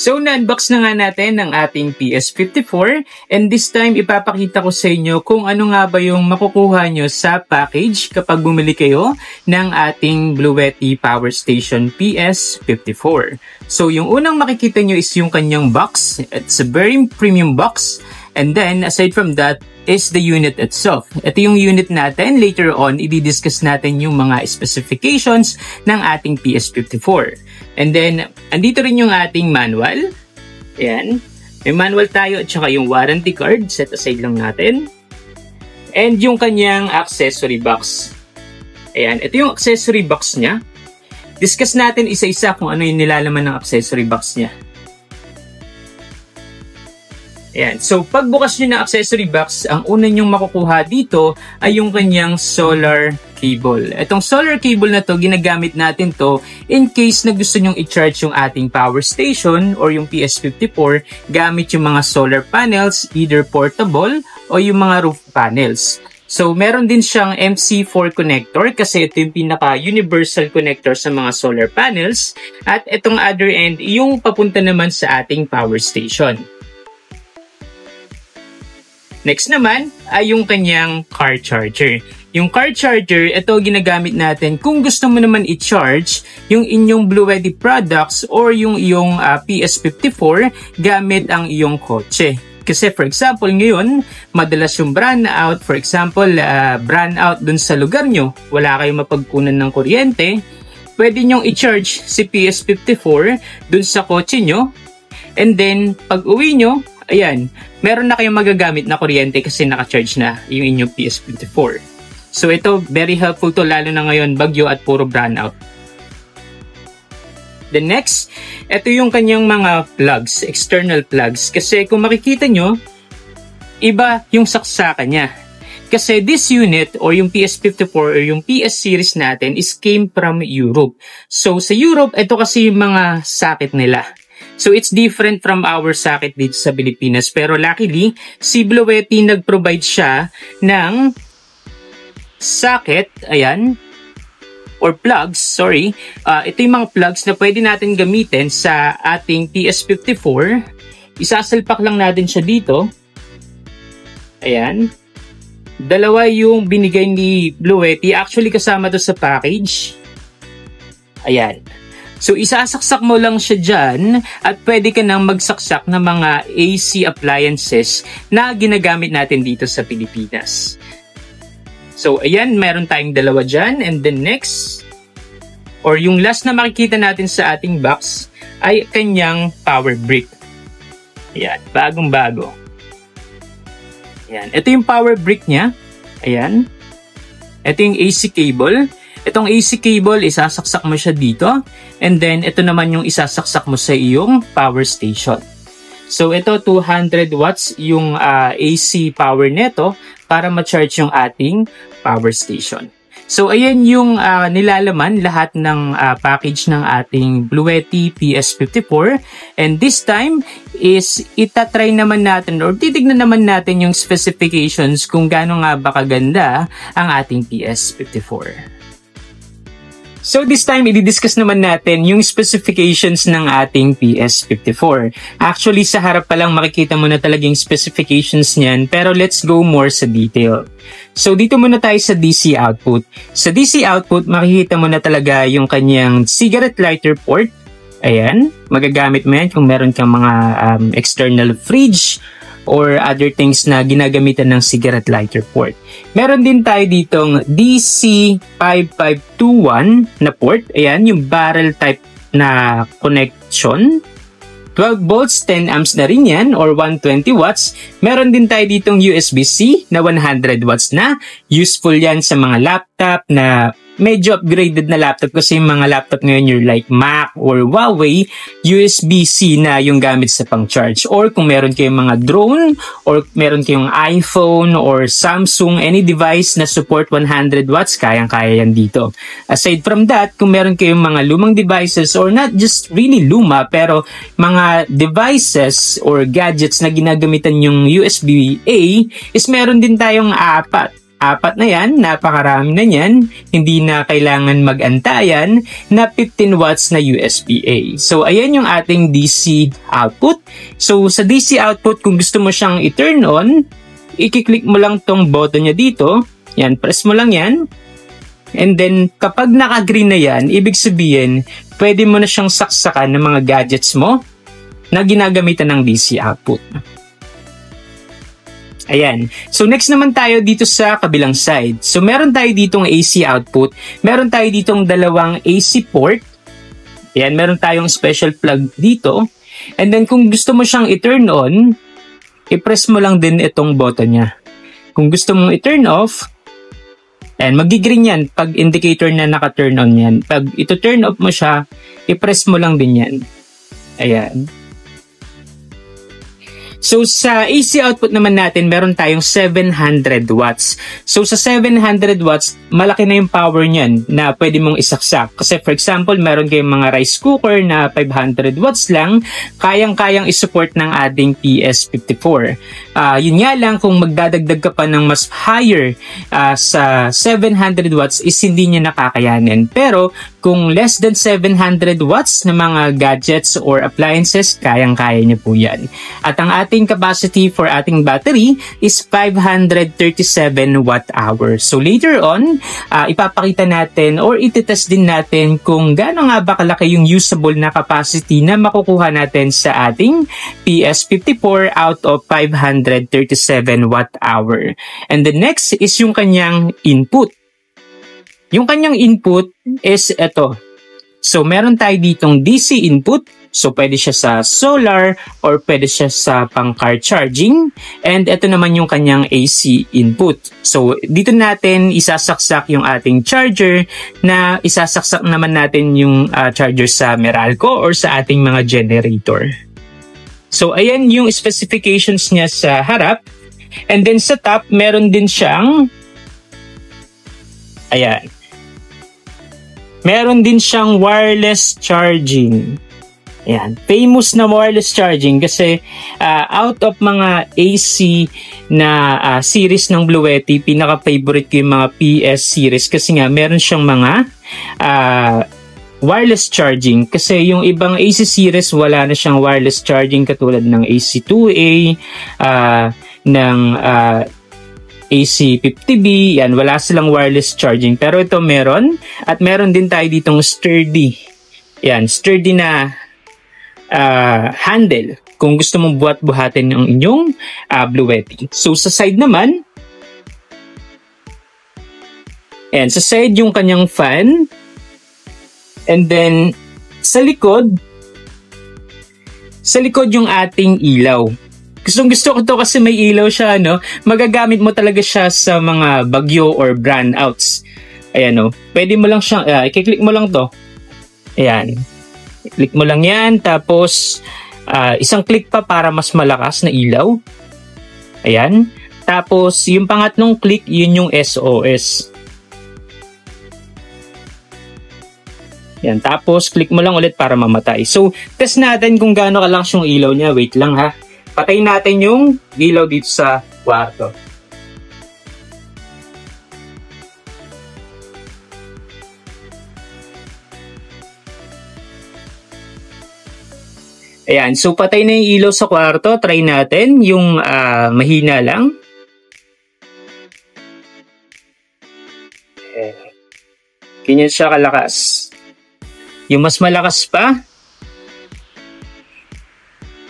So, na-unbox na nga natin ang ating PS54 and this time ipapakita ko sa inyo kung ano nga ba yung makukuha nyo sa package kapag bumili kayo ng ating Bluetti Power Station PS54. So, yung unang makikita nyo is yung kanyang box. It's a very premium box. And then, aside from that, is the unit itself. Ito yung unit natin. Later on, i-discuss natin yung mga specifications ng ating PS54. And then, andito rin yung ating manual. Ayan. May manual tayo at saka yung warranty card. Set aside lang natin. And yung kanyang accessory box. Ayan. Ito yung accessory box niya. Discuss natin isa-isa kung ano yung nilalaman ng accessory box niya. Ayan. So, pagbukas nyo ng accessory box, ang una nyong makukuha dito ay yung kanyang solar cable. Itong solar cable na to, ginagamit natin to in case na gusto nyong i-charge yung ating power station or yung PS54 gamit yung mga solar panels, either portable o yung mga roof panels. So, meron din siyang MC4 connector kasi ito yung pinaka-universal connector sa mga solar panels. At itong other end, yung papunta naman sa ating power station. Next naman ay yung kanyang car charger. Yung car charger, ito ginagamit natin kung gusto mo naman i-charge yung inyong Bluetti products or yung iyong PS54 gamit ang iyong kotse. Kasi for example, ngayon, madalas yung brownout. For example, brownout dun sa lugar nyo, wala kayong mapagkunan ng kuryente. Pwede nyong i-charge si PS54 dun sa kotse nyo. And then, pag uwi nyo, ayan, meron na kayong magagamit na kuryente kasi naka-charge na yung inyong PS54. So ito, very helpful to lalo na ngayon bagyo at puro brownout. The next, ito yung kanyang mga plugs, external plugs. Kasi kung makikita nyo, iba yung saksakan niya. Kasi this unit or yung PS54 or yung PS series natin is came from Europe. So sa Europe, ito kasi yung mga socket nila. So, it's different from our socket dito sa Pilipinas. Pero luckily, si Bluetti nag-provide siya ng socket, ayan, or plugs, sorry. Ito yung mga plugs na pwede natin gamitin sa ating PS54. Isasalpak lang natin siya dito. Ayan. Dalawa yung binigay ni Bluetti. Actually, kasama to sa package. Ayan. So, isasaksak mo lang siya dyan at pwede ka nang magsaksak ng mga AC appliances na ginagamit natin dito sa Pilipinas. So, ayan, meron tayong dalawa dyan. And then next, or yung last na makikita natin sa ating box ay kanyang power brick. Ayan, bagong-bago. Ayan, ito yung power brick niya. Ayan. Ito yung AC cable. Itong AC cable, isasaksak mo siya dito. And then, ito naman yung isasaksak mo sa iyong power station. So, ito 200 watts yung AC power neto para ma-charge yung ating power station. So, ayan yung nilalaman lahat ng package ng ating Bluetti PS54. And this time is itatry naman natin or titignan naman natin yung specifications kung gaano nga ba kaganda ang ating PS54. So this time, i-discuss naman natin yung specifications ng ating PS54. Actually, sa harap pa lang makikita mo na talagang specifications niyan, pero let's go more sa detail. So dito muna tayo sa DC output. Sa DC output, makikita mo na talaga yung kanyang cigarette lighter port. Ayan, magagamit mo yan kung meron kang mga external fridge or other things na ginagamitan ng cigarette lighter port. Meron din tayo ditong DC5521 na port. Ayan, yung barrel type na connection. 12 volts, 10 amps na rin yan or 120 watts. Meron din tayo ditong USB-C na 100 watts na. Useful yan sa mga laptop na medyo upgraded na laptop kasi yung mga laptop ngayon you're like Mac or Huawei, USB-C na yung gamit sa pang-charge. Or kung meron kayong mga drone or meron kayong iPhone or Samsung, any device na support 100 watts, kayang-kaya yan dito. Aside from that, kung meron kayong mga lumang devices or not just really luma pero mga devices or gadgets na ginagamitan yung USB-A is meron din tayong Apat na yan, napakarami na yan. Hindi na kailangan mag-antayan na 15 watts na USB-A. So, ayan yung ating DC output. So, sa DC output, kung gusto mo siyang i-turn on, i-click mo lang tong button niya dito. Yan, press mo lang yan. And then, kapag naka-green na yan, ibig sabihin, pwede mo na siyang saksakan ng mga gadgets mo na ginagamitan ng DC output. Ayan. So, next naman tayo dito sa kabilang side. So, meron tayo ditong AC output. Meron tayo ditong dalawang AC port. Ayan, meron tayong special plug dito. And then, kung gusto mo siyang i-turn on, i-press mo lang din itong button niya. Kung gusto mong i-turn off, ayan, magi-green yan pag indicator na naka-turn on yan. Pag ito-turn off mo siya, i-press mo lang din yan. Ayan. So, sa AC output naman natin, meron tayong 700 watts. So, sa 700 watts, malaki na yung power niyan na pwede mong isaksak. Kasi, for example, meron kayong mga rice cooker na 500 watts lang, kayang-kayang isupport ng ating PS54. Yun nga lang, kung magdadagdag ka pa ng mas higher sa 700 watts, is hindi niya nakakayanin. Pero, kung less than 700 watts na mga gadgets or appliances, kayang-kaya niya po yan. At ang ating capacity for ating battery is 537 watt-hour. So later on, ipapakita natin or ititest din natin kung gaano nga ba kalaki yung usable na capacity na makukuha natin sa ating PS54 out of 537 watt-hour. And the next is yung kanyang input. Yung kanyang input is ito. So, meron tayo ditong DC input. So, pwede siya sa solar or pwede siya sa pang-car charging. And ito naman yung kanyang AC input. So, dito natin isasaksak yung ating charger na isasaksak naman natin yung charger sa Meralco or sa ating mga generator. So, ayan yung specifications niya sa harap. And then sa top, meron din siyang ayan. Meron din siyang wireless charging. Ayan, famous na wireless charging kasi out of mga AC na series ng Bluetti, pinaka-favorite ko yung mga PS series kasi nga meron siyang mga wireless charging. Kasi yung ibang AC series wala na siyang wireless charging katulad ng AC2A, ng AC50B, yan, wala silang wireless charging. Pero ito meron. At meron din tayo ditong sturdy. Yan, sturdy na handle kung gusto mong buhat-buhatin ng inyong Bluetti. So, sa side naman, yan, sa side yung kanyang fan. And then, sa likod yung ating ilaw. Gusto ko to kasi may ilaw siya, no? Magagamit mo talaga siya sa mga bagyo or brownouts. Ayan, no? Pwede mo lang siyang, i-click mo lang to. Ayan. I-click mo lang yan, tapos isang click pa para mas malakas na ilaw. Ayan. Tapos, yung pangatlong click, yun yung SOS. Ayan. Tapos, click mo lang ulit para mamatay. So, test natin kung gaano kalakas yung ilaw niya. Wait lang, ha? Patayin natin yung ilaw dito sa kwarto. Ayan, so patay na yung ilaw sa kwarto. Try natin yung mahina lang. Ganyan siya kalakas. Yung mas malakas pa.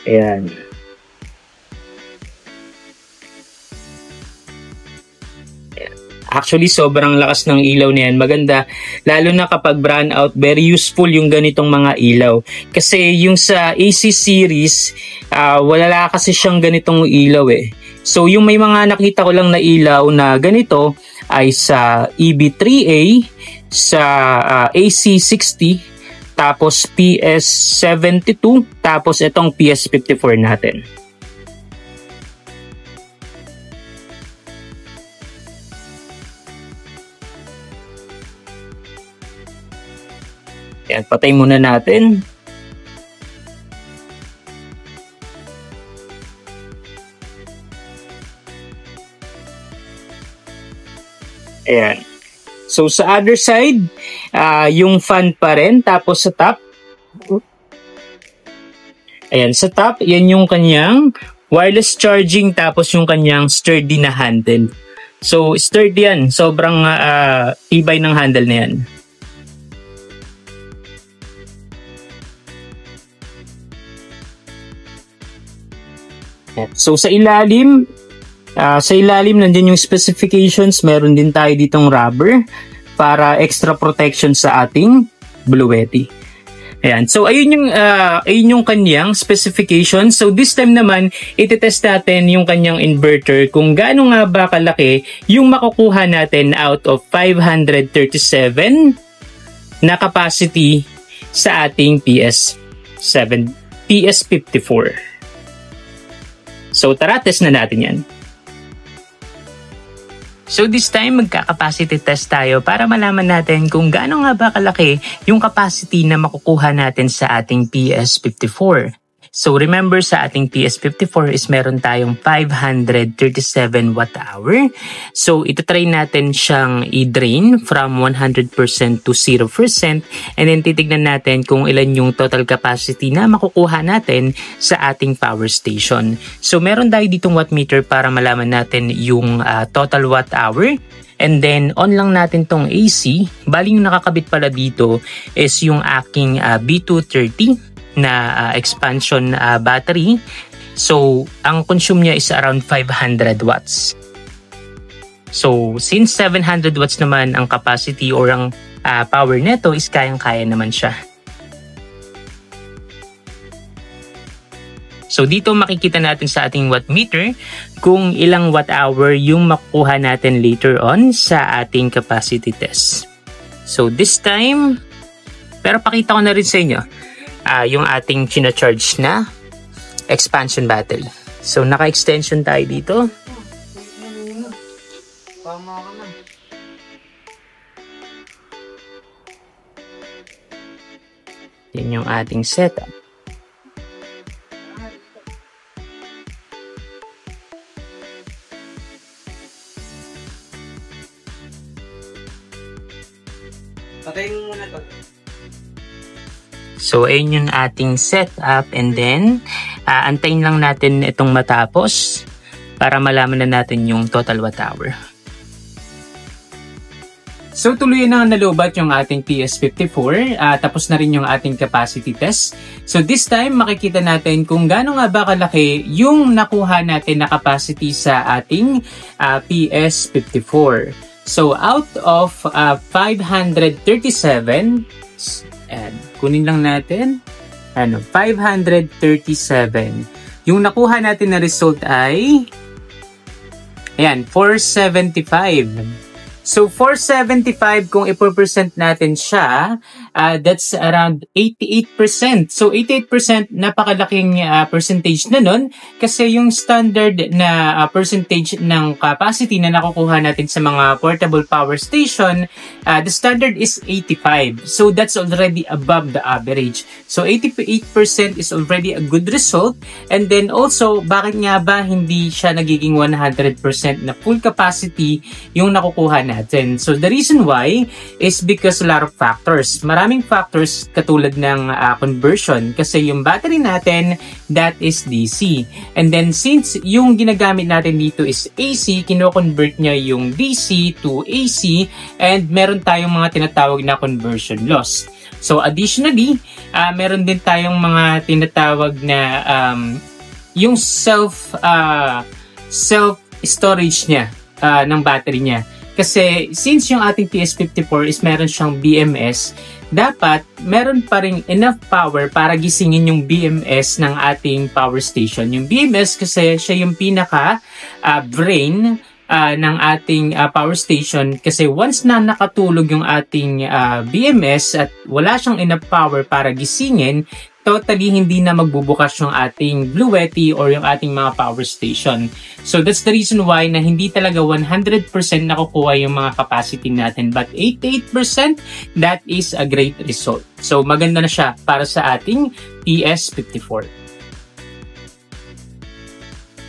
Ayan. Actually, sobrang lakas ng ilaw na yan. Maganda. Lalo na kapag brownout, very useful yung ganitong mga ilaw. Kasi yung sa AC series, wala kasi siyang ganitong ilaw eh. So, yung may mga nakita ko lang na ilaw na ganito ay sa EB3A, sa AC60, tapos PS72, tapos itong PS54 natin. Yan, patay muna natin. Ayan. So, sa other side, yung fan pa rin. Tapos sa top, ayan, sa top, yan yung kanyang wireless charging. Tapos yung kanyang sturdy na handle. So, sturdy yan. Sobrang tibay ng handle na yan. So, sa ilalim nandiyan yung specifications. Meron din tayo ditong rubber para extra protection sa ating Blue Yeti. Ayan. So, ayun yung kanyang specifications. So, this time naman, itetest natin yung kanyang inverter kung gaano nga ba kalaki yung makukuha natin out of 537 na capacity sa ating PS54. So, tara, test na natin yan. So, this time, magka-capacity test tayo para malaman natin kung gaano nga ba kalaki yung capacity na makukuha natin sa ating PS54. So, remember sa ating PS54 is meron tayong 537 watt-hour. So, itatry natin siyang i-drain from 100% to 0%. And then, titignan natin kung ilan yung total capacity na makukuha natin sa ating power station. So, meron tayo ditong wattmeter para malaman natin yung total watt-hour. And then, on lang natin tong AC. Bali yung nakakabit pala dito is yung aking B230 na expansion battery. So, ang consume niya is around 500 watts. So, since 700 watts naman ang capacity or ang power neto is kayang-kaya naman siya. So, dito makikita natin sa ating wattmeter kung ilang watt-hour yung makukuha natin later on sa ating capacity test. So, this time, pero pakita ko na rin sa inyo yung ating china-charge na expansion battery. So, naka-extension tayo dito. Yan yung ating setup. Patayin mo muna to. So, ayun yung ating setup and then, antayin lang natin itong matapos para malaman na natin yung total watt-hour. So, tuloy na nalubat yung ating PS54. Tapos na rin yung ating capacity test. So, this time, makikita natin kung gaano nga ba kalaki yung nakuha natin na capacity sa ating PS54. So, out of 537, and kunin lang natin, 537. Yung nakuha natin na result ay, ayan, 475. So, 475, kung i-percent natin siya, that's around 88%. So, 88%, napakalaking percentage na nun kasi yung standard na percentage ng capacity na nakukuha natin sa mga portable power station, the standard is 85. So, that's already above the average. So, 88% is already a good result. And then also, bakit nga ba hindi siya nagiging 100% na full capacity yung nakukuha natin? So, the reason why is because a lot of factors. Maraming factors katulad ng conversion kasi yung battery natin, that is DC. And then, since yung ginagamit natin dito is AC, kino-convert niya yung DC to AC and meron tayong mga tinatawag na conversion loss. So, additionally, meron din tayong mga tinatawag na yung self-storage niya ng battery niya. Kasi since yung ating PS54 is meron siyang BMS, dapat meron pa rin enough power para gisingin yung BMS ng ating power station. Yung BMS kasi siya yung pinaka brain ng ating power station kasi once na nakatulog yung ating BMS at wala siyang enough power para gisingin, totally hindi na magbubukas yung ating Blue Yeti or yung ating mga power station. So that's the reason why na hindi talaga 100% nakukuha yung mga capacity natin. But 88%, that is a great result. So maganda na siya para sa ating PS54.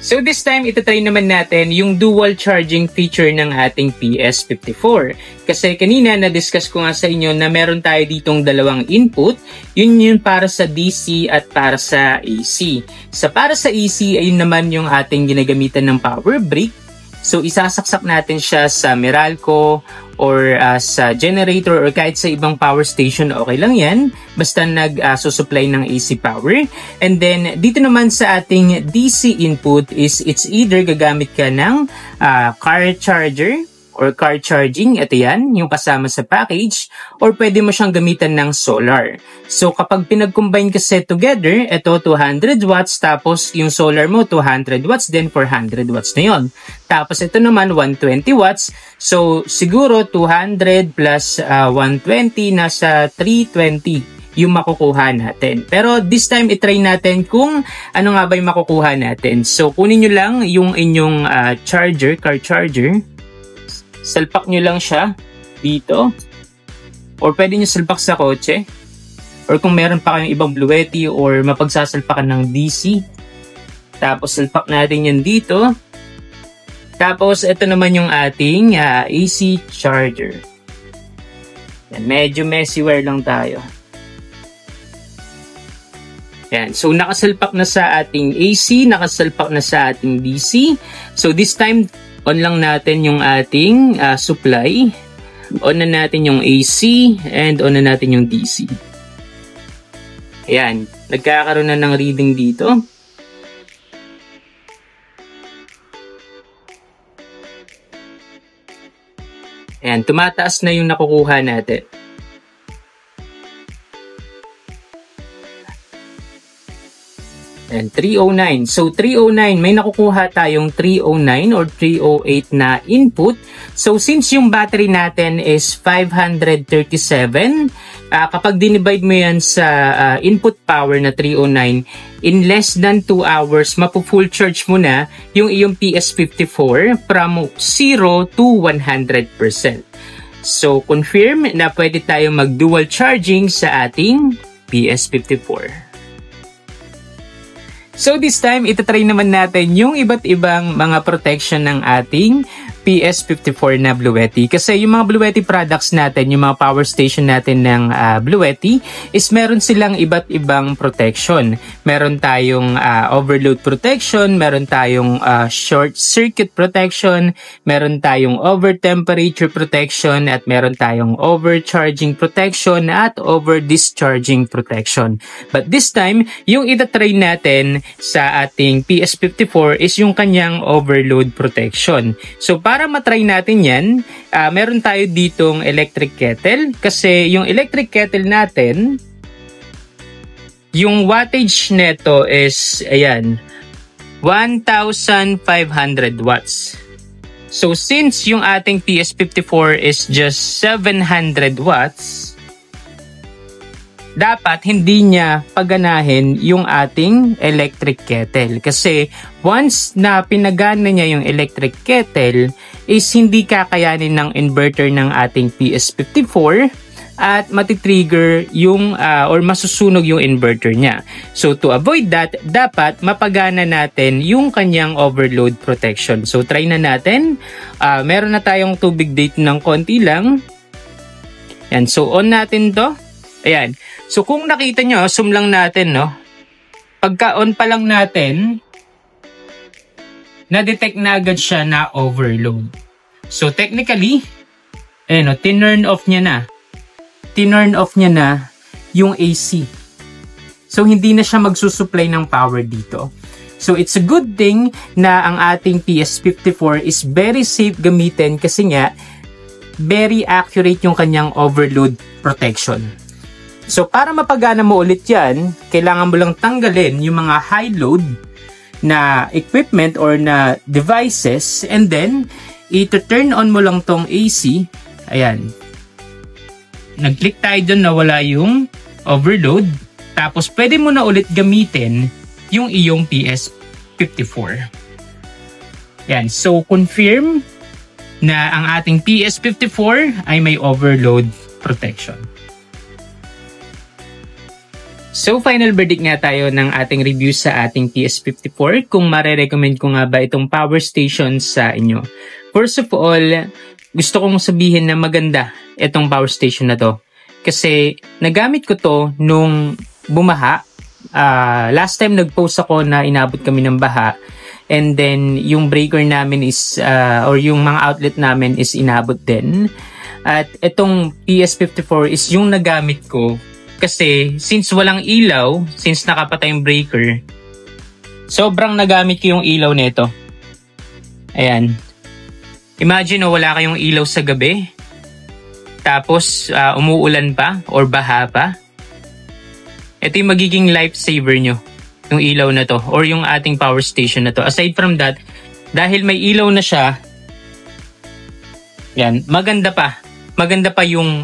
So this time, itatry naman natin yung dual charging feature ng ating PS54. Kasi kanina na-discuss ko nga sa inyo na meron tayo ditong dalawang input. Yun para sa DC at para sa AC. Para sa AC, ayun naman yung ating ginagamitan ng power brick. So isasaksak natin siya sa Meralco or sa generator or kahit sa ibang power station, okay lang yan. Basta nag-supply ng AC power. And then dito naman sa ating DC input is it's either gagamit ka ng car charger or car charging, ito yan, yung kasama sa package, or pwede mo siyang gamitan ng solar. So kapag pinag-combine kasi together, ito 200 watts, tapos yung solar mo 200 watts, then 400 watts na yon. Tapos ito naman 120 watts, so siguro 200 plus 120, nasa 320 yung makukuha natin. Pero this time, itry natin kung ano nga ba yung makukuha natin. So kunin nyo lang yung inyong charger, car charger. Salpak nyo lang siya dito. Or pwede nyo salpak sa kotse. Or kung meron pa kayong ibang Bluetti or mapagsasalpakan ng DC. Tapos salpak natin yan dito. Tapos ito naman yung ating AC charger. Yan, medyo messy wear lang tayo. Yan. So nakasalpak na sa ating AC, nakasalpak na sa ating DC. So this time, on lang natin yung ating supply. On na natin yung AC and on na natin yung DC. Ayan. Nagkakaroon na ng reading dito. Ayan. Tumataas na yung nakukuha natin. And 309. So 309, may nakukuha tayong 309 or 308 na input. So since yung battery natin is 537, kapag dinivide mo yan sa input power na 309, in less than 2 hours, mapu-full charge mo na yung iyong PS54 from 0 to 100%. So confirm na pwede tayong mag-dual charging sa ating PS54. So this time, itatry naman natin yung iba't ibang mga protection ng ating PS54 na Bluetti. Kasi yung mga Bluetti products natin, yung mga power station natin ng Bluetti, is meron silang iba't ibang protection. Meron tayong overload protection, meron tayong short circuit protection, meron tayong over temperature protection, at meron tayong overcharging protection at over discharging protection. But this time, yung itatry natin sa ating PS54 is yung kanyang overload protection. So para matry natin yan, meron tayo ditong electric kettle. Kasi yung electric kettle natin, yung wattage neto is, ayan, 1,500 watts. So since yung ating PS54 is just 700 watts, dapat hindi niya paganahin yung ating electric kettle. Kasi once na pinagana niya yung electric kettle, is hindi kakayanin ng inverter ng ating PS54 at matitrigger yung or masusunog yung inverter niya. So to avoid that, dapat mapagana natin yung kanyang overload protection. So try na natin. Meron na tayong tubig dito ng konti lang. Yan, so on natin to. Ayan. So kung nakita nyo, zoom lang natin, no? Pagka-on pa lang natin, na-detect na agad siya na overload. So technically, ayan, no, tinurn off niya na. Tinurn off niya na yung AC. So hindi na siya magsusupply ng power dito. So it's a good thing na ang ating PS54 is very safe gamitin kasi nga, very accurate yung kanyang overload protection. So para mapagana mo ulit yan, kailangan mo lang tanggalin yung mga high load na equipment or na devices, and then i-turn on mo lang tong AC. Ayan. Nag-click tayo dun na wala yung overload. Tapos pwede mo na ulit gamitin yung iyong PS54. Ayan. So confirm na ang ating PS54 ay may overload protection. So final verdict nga tayo ng ating review sa ating PS54 kung marerecommend ko nga ba itong power station sa inyo. First of all, gusto kong sabihin na maganda itong power station na to. Kasi nagamit ko to nung bumaha. Last time nag-post ako na inabot kami ng baha. And then yung breaker namin is, or yung mga outlet namin is inabot din. At itong PS54 is yung nagamit ko. Kasi since walang ilaw, since nakapatay yung breaker, sobrang nagamit ko yung ilaw nito. Ayan. Imagine wala kayong ilaw sa gabi. Tapos umuulan pa or baha pa. Ito yung magiging lifesaver nyo. Yung ilaw na to or yung ating power station na to. Aside from that, dahil may ilaw na siya, yan, maganda pa yung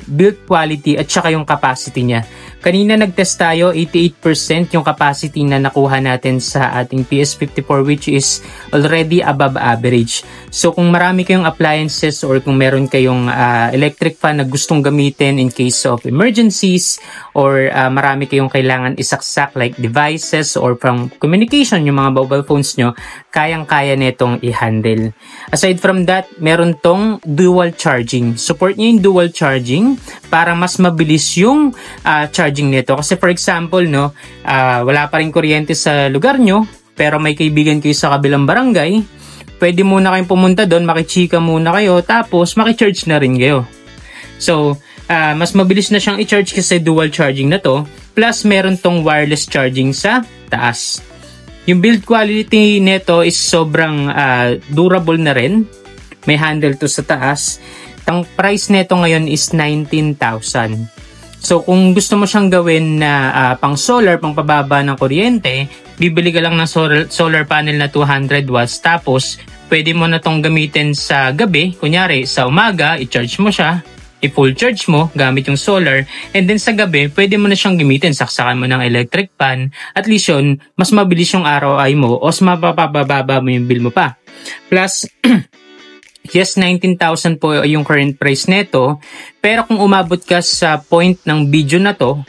build quality at saka yung capacity niya. Kanina nag-test tayo, 88% yung capacity na nakuha natin sa ating PS54 which is already above average. So kung marami kayong appliances or kung meron kayong electric fan na gustong gamitin in case of emergencies or marami kayong kailangan isaksak like devices or from communication, yung mga mobile phones nyo, kayang-kaya netong i-handle. Aside from that, meron tong dual charging. Support niya yung dual charging para mas mabilis yung charging nito. Kasi for example, wala pa rin kuryente sa lugar nyo, pero may kaibigan kayo sa kabilang barangay, pwede muna kayong pumunta doon, makichika muna kayo, tapos makicharge na rin kayo. So, mas mabilis na siyang i-charge kasi dual charging na to. Plus, meron tong wireless charging sa taas. Yung build quality nito is sobrang durable na rin. May handle to sa taas. Ang price nito ngayon is 19,000. So kung gusto mo siyang gawin na pang solar, pang pababa ng kuryente, bibili ka lang ng solar panel na 200 watts. Tapos pwede mo na tong gamitin sa gabi. Kunyari sa umaga, i-charge mo siya, i-full charge mo gamit yung solar. And then sa gabi, pwede mo na siyang gamitin. Saksakan mo ng electric pan. At least yun, mas mabilis yung ROI mo o mas mapapababa mo yung bill mo pa. Plus, yes, 19,000 po yung current price nito. Pero kung umabot ka sa point ng video na to,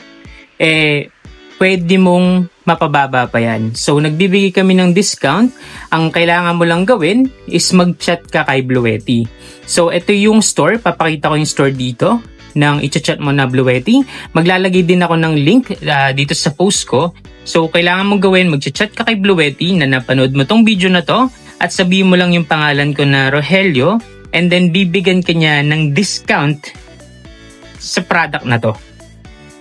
pwede mong mapababa pa yan. So, nagbibigay kami ng discount. Ang kailangan mo lang gawin is mag-chat ka kay Bluetti. So, ito yung store. Papakita ko yung store dito nang i-chat mo na Bluetti. Maglalagay din ako ng link dito sa post ko. So, kailangan mong gawin, mag-chat ka kay Bluetti na napanood mo tong video na to. At sabihin mo lang yung pangalan ko na Rogelio and then bibigyan ka niya ng discount sa product na to.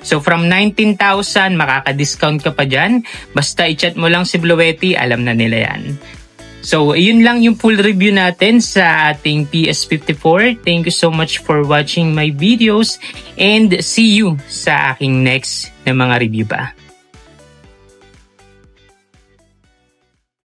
So from 19,000 makaka-discount ka pa dyan. Basta i-chat mo lang si Bluetti, alam na nila yan. So yun lang yung full review natin sa ating PS54. Thank you so much for watching my videos and see you sa aking next na mga review pa.